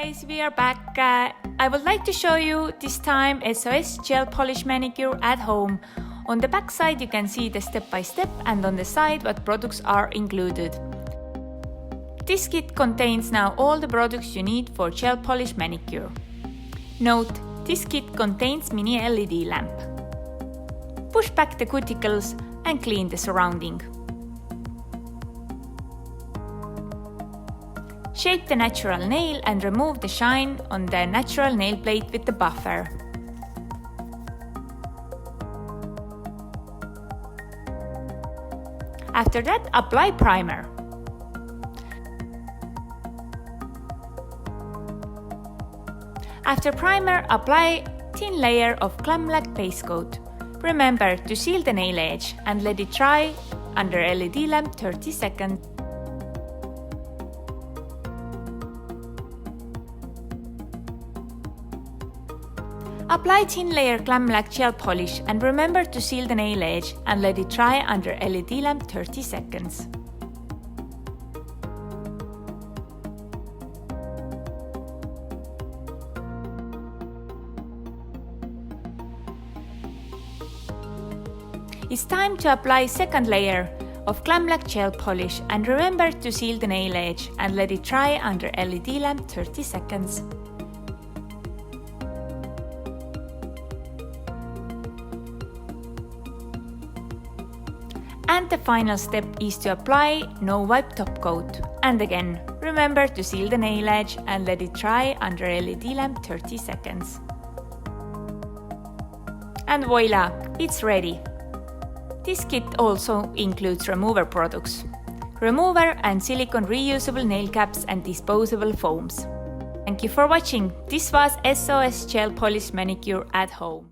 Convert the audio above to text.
guys, we are back. I would like to show you this time SOS gel polish manicure at home. On the back side you can see the step by step and on the side what products are included. This kit contains now all the products you need for gel polish manicure. Note, this kit contains mini LED lamp. Push back the cuticles and clean the surrounding. Shape the natural nail and remove the shine on the natural nail plate with the buffer. After that, apply primer. After primer, apply thin layer of GLAMLAC base coat. Remember to seal the nail edge and let it dry under LED lamp 30 seconds. Apply thin layer GLAMLAC gel polish and remember to seal the nail edge and let it dry under LED lamp 30 seconds. It's time to apply second layer of GLAMLAC gel polish and remember to seal the nail edge and let it dry under LED lamp 30 seconds. And the final step is to apply no wipe top coat. And again, remember to seal the nail edge and let it dry under LED lamp 30 seconds. And voila, it's ready. This kit also includes remover products. Remover and silicone reusable nail caps and disposable foams. Thank you for watching. This was SOS Gel Polish Manicure at Home.